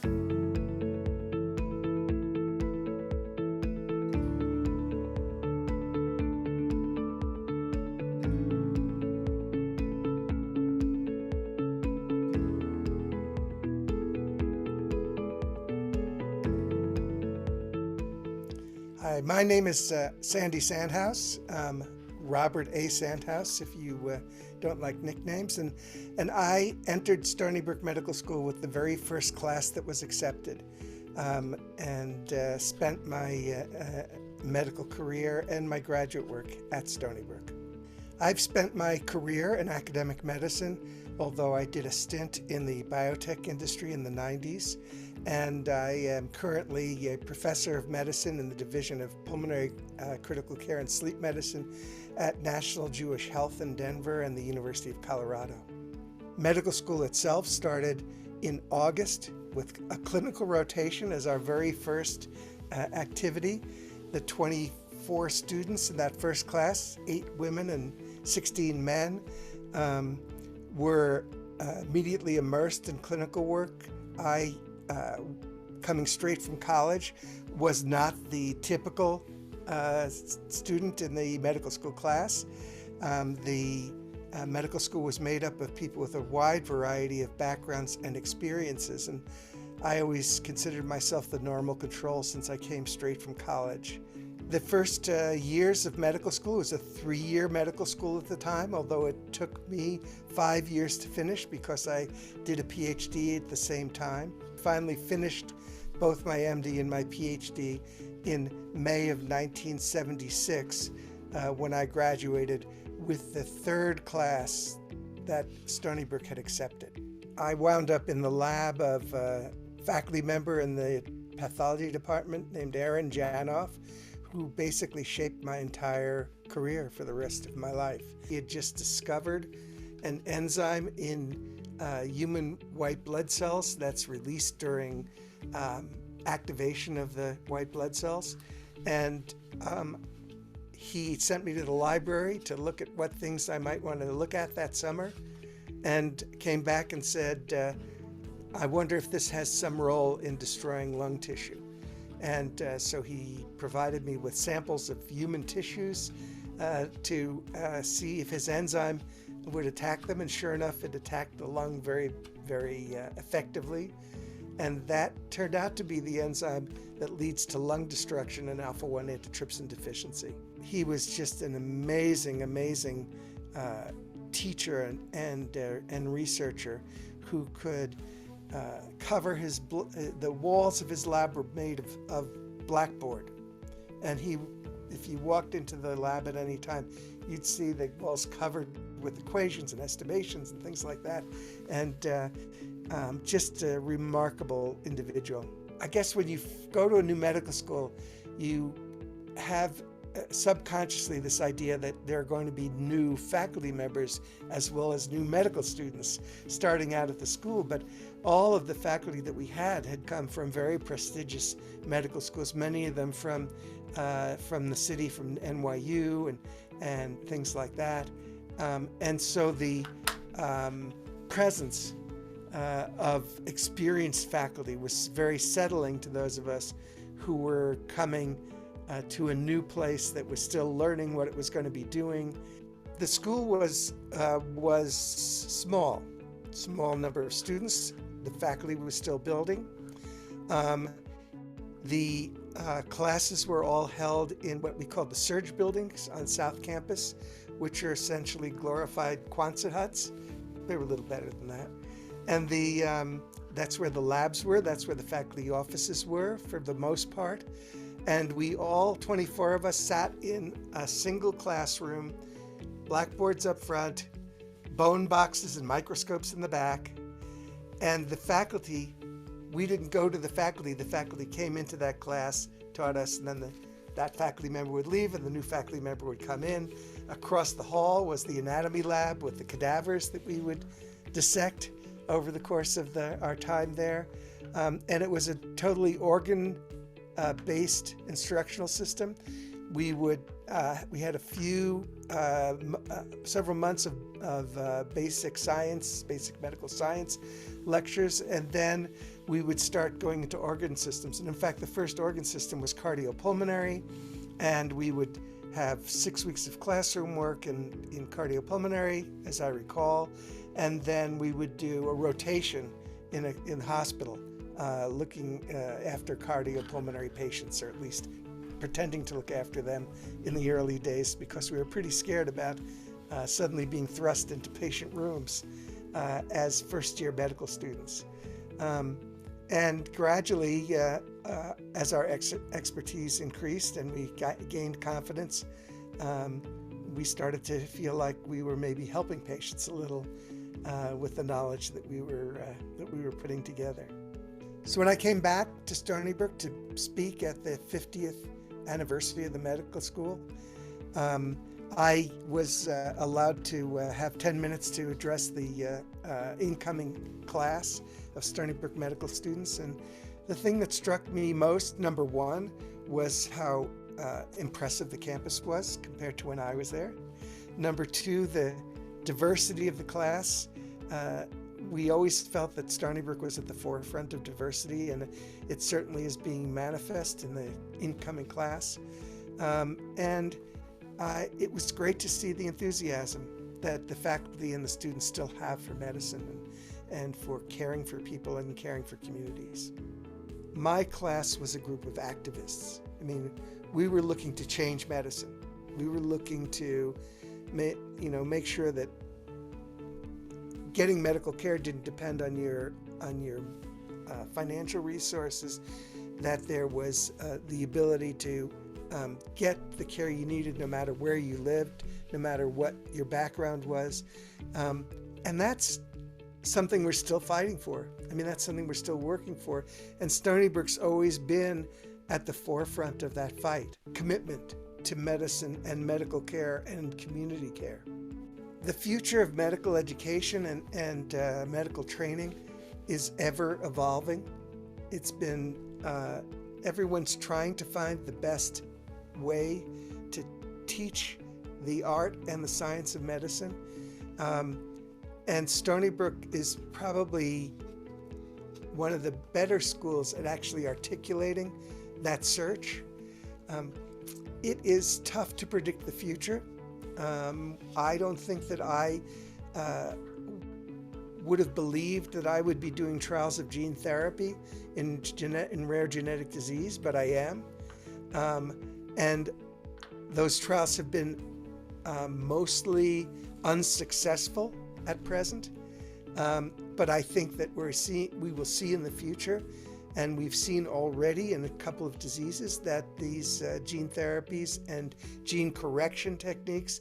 Hi, my name is Sandy Sandhaus, Robert A. Sandhaus, if you don't like nicknames, and I entered Stony Brook Medical School with the very first class that was accepted, and spent my medical career and my graduate work at Stony Brook. I've spent my career in academic medicine, although I did a stint in the biotech industry in the 90s, and I am currently a professor of medicine in the Division of Pulmonary Critical Care and Sleep Medicine at National Jewish Health in Denver and the University of Colorado. Medical school itself started in August with a clinical rotation as our very first activity. The 24 students in that first class, 8 women and 16 men, were immediately immersed in clinical work. I, coming straight from college, was not the typical student in the medical school class. The medical school was made up of people with a wide variety of backgrounds and experiences, and I always considered myself the normal control since I came straight from college. The first years of medical school was a 3-year medical school at the time, although it took me 5 years to finish because I did a PhD at the same time. Finally finished both my MD and my PhD in May of 1976 when I graduated with the 3rd class that Stony Brook had accepted. I wound up in the lab of a faculty member in the pathology department named Aaron Janoff, who basically shaped my entire career for the rest of my life. He had just discovered an enzyme in human white blood cells that's released during activation of the white blood cells. And he sent me to the library to look at what things I might want to look at that summer, and came back and said, I wonder if this has some role in destroying lung tissue. And so he provided me with samples of human tissues to see if his enzyme would attack them, and sure enough, it attacked the lung very, very effectively. And that turned out to be the enzyme that leads to lung destruction and alpha-1 antitrypsin deficiency. He was just an amazing, amazing teacher and researcher who could cover the walls of his lab were made of blackboard, and if you walked into the lab at any time, you'd see the walls covered with equations and estimations and things like that, and just a remarkable individual. I guess when you go to a new medical school, you have subconsciously this idea that there are going to be new faculty members as well as new medical students starting out at the school, but all of the faculty that we had come from very prestigious medical schools, many of them from the city, from NYU and things like that. And so the presence of experienced faculty was very settling to those of us who were coming to a new place that was still learning what it was going to be doing. The school was small number of students. The faculty was still building. The classes were all held in what we call the Surge buildings on South Campus, which are essentially glorified Quonset huts. They were a little better than that. And that's where the labs were. That's where the faculty offices were for the most part. And we all, 24 of us, sat in a single classroom, blackboards up front, bone boxes and microscopes in the back. And the faculty, we didn't go to the faculty came into that class, taught us, and then that faculty member would leave and the new faculty member would come in. Across the hall was the anatomy lab with the cadavers that we would dissect over the course of our time there. And it was a totally organ-based instructional system. We had a few, several months of basic medical science lectures, and then we would start going into organ systems. And in fact, the first organ system was cardiopulmonary, and we would have 6 weeks of classroom work in cardiopulmonary, as I recall, and then we would do a rotation in the hospital, looking after cardiopulmonary patients, or at least pretending to look after them in the early days, because we were pretty scared about suddenly being thrust into patient rooms as first-year medical students. And gradually, as our expertise increased and we gained confidence, we started to feel like we were maybe helping patients a little with the knowledge that we were putting together. So when I came back to Stony Brook to speak at the 50th anniversary of the medical school, I was allowed to have 10 minutes to address the incoming class of Stony Brook medical students. And the thing that struck me most, number one, was how impressive the campus was compared to when I was there. Number two, the diversity of the class. We always felt that Stony Brook was at the forefront of diversity, and it certainly is being manifest in the incoming class. And it was great to see the enthusiasm that the faculty and the students still have for medicine and for caring for people and caring for communities. My class was a group of activists. I mean, we were looking to change medicine. We were looking to make sure that getting medical care didn't depend on your financial resources, that there was the ability to get the care you needed no matter where you lived, no matter what your background was. And that's something we're still fighting for. I mean, that's something we're still working for. And Stony Brook's always been at the forefront of that fight. Commitment to medicine and medical care and community care. The future of medical education and medical training is ever evolving. It's been, everyone's trying to find the best way to teach the art and the science of medicine. And Stony Brook is probably one of the better schools at actually articulating that search. It is tough to predict the future. I don't think that I would have believed that I would be doing trials of gene therapy in rare genetic disease, but I am. And those trials have been mostly unsuccessful at present. But I think that we will see in the future, and we've seen already in a couple of diseases, that these gene therapies and gene correction techniques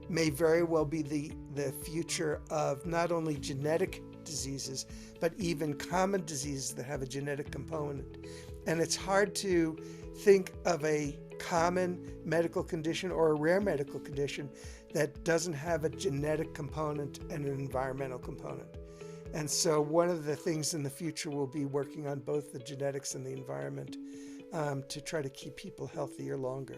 may very well be the future of not only genetic diseases, but even common diseases that have a genetic component. And it's hard to think of a common medical condition or a rare medical condition that doesn't have a genetic component and an environmental component. And so one of the things in the future will be working on both the genetics and the environment to try to keep people healthier longer.